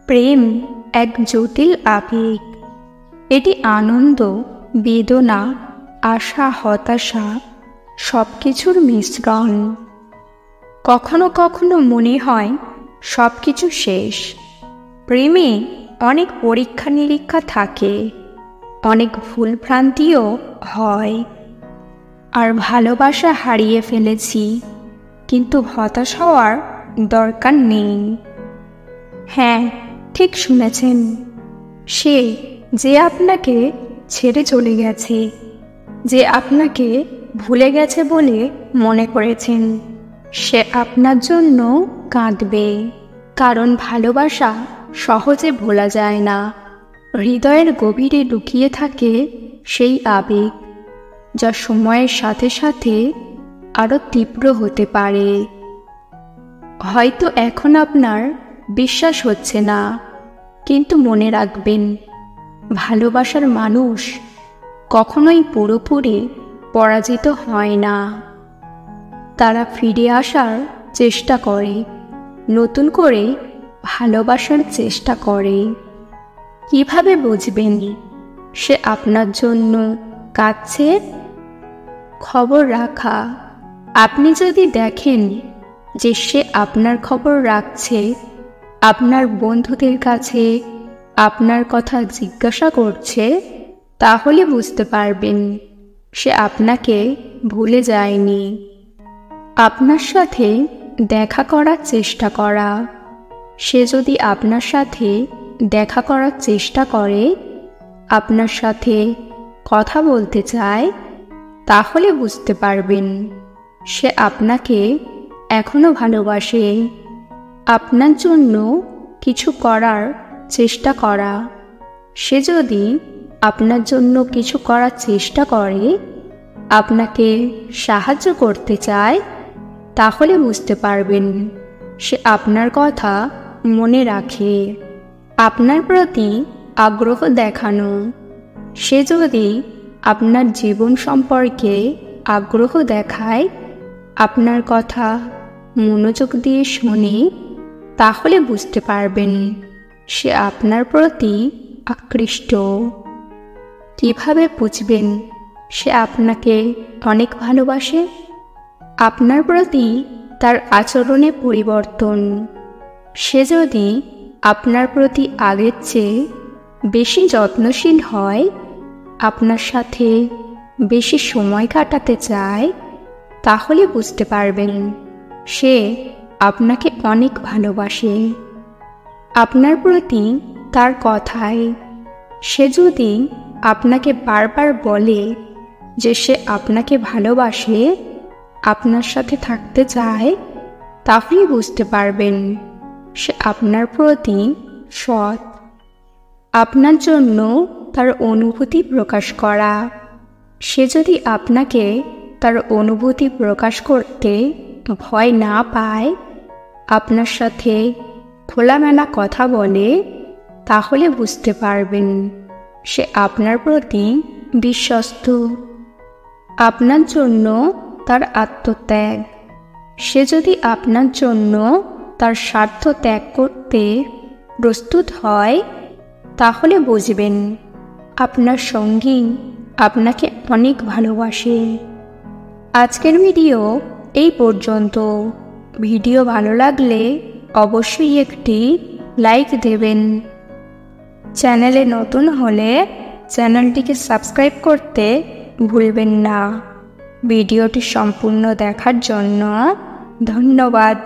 প্রেম এক জটিল আবেগ। এটি আনন্দ, বেদনা, আশা, হতাশা সব কিছুর মিশ্রণ। কখনো কখনো মনে হয় সব কিছু শেষ। প্রেমে অনেক পরীক্ষা নিরীক্ষা থাকে, অনেক ভুলভ্রান্তিও হয়। আর ভালোবাসা হারিয়ে ফেলেছি, কিন্তু হতাশ হওয়ার দরকার নেই। হ্যাঁ, ঠিক শুনেছেন, সে যে আপনাকে ছেড়ে চলে গেছে, যে আপনাকে ভুলে গেছে বলে মনে করেছেন, সে আপনার জন্য কাঁদবে। কারণ ভালোবাসা সহজে ভোলা যায় না। হৃদয়ের গভীরে লুকিয়ে থাকে সেই আবেগ, যা সময়ের সাথে সাথে আরও তীব্র হতে পারে। হয়তো এখন আপনার বিশ্বাস হচ্ছে না, কিন্তু মনে রাখবেন, ভালোবাসার মানুষ কখনোই পুরোপুরি পরাজিত হয় না। তারা ফিরে আসার চেষ্টা করে, নতুন করে ভালোবাসার চেষ্টা করে। কিভাবে বুঝবেন সে আপনার জন্য কাঁদছে? খবর রাখা। আপনি যদি দেখেন যে সে আপনার খবর রাখছে, আপনার বন্ধুদের কাছে আপনার কথা জিজ্ঞাসা করছে, তাহলে বুঝতে পারবেন সে আপনাকে ভুলে যায়নি। আপনার সাথে দেখা করার চেষ্টা করা। সে যদি আপনার সাথে দেখা করার চেষ্টা করে, আপনার সাথে কথা বলতে চায়, তাহলে বুঝতে পারবেন সে আপনাকে এখনো ভালোবাসে। আপনার জন্য কিছু করার চেষ্টা করা। সে যদি আপনার জন্য কিছু করার চেষ্টা করে, আপনাকে সাহায্য করতে চায়, তাহলে বুঝতে পারবেন সে আপনার কথা মনে রাখে। আপনার প্রতি আগ্রহ দেখানো। সে যদি আপনার জীবন সম্পর্কে আগ্রহ দেখায়, আপনার কথা মনোযোগ দিয়ে শোনে, তাহলে বুঝতে পারবেন সে আপনার প্রতি আকৃষ্ট। কিভাবে বুঝবেন সে আপনাকে অনেক ভালোবাসে? আপনার প্রতি তার আচরণে পরিবর্তন। সে যদি আপনার প্রতি আগের চেয়ে বেশি যত্নশীল হয়, আপনার সাথে বেশি সময় কাটাতে চায়, তাহলে বুঝতে পারবেন সে আপনাকে অনেক ভালোবাসে। আপনার প্রতি তার কথায়। সে যদি আপনাকে বারবার বলে যে সে আপনাকে ভালোবাসে, আপনার সাথে থাকতে চায়, তাহলে বুঝতে পারবেন সে আপনার প্রতি সৎ। আপনার জন্য তার অনুভূতি প্রকাশ করা। সে যদি আপনাকে তার অনুভূতি প্রকাশ করতে ভয় না পায়, আপনার সাথে খোলামেলা কথা বলে, তাহলে বুঝতে পারবেন সে আপনার প্রতি বিশ্বস্ত। আপনার জন্য তার আত্মত্যাগ। সে যদি আপনার জন্য তার স্বার্থ ত্যাগ করতে প্রস্তুত হয়, তাহলে বুঝবেন আপনার সঙ্গী আপনাকে অনেক ভালোবাসে। আজকের ভিডিও এই পর্যন্ত। ভিডিও ভালো লাগলে অবশ্যই একটি লাইক দেবেন। চ্যানেলে নতুন হলে চ্যানেলটিকে সাবস্ক্রাইব করতে ভুলবেন না। ভিডিওটি সম্পূর্ণ দেখার জন্য ধন্যবাদ।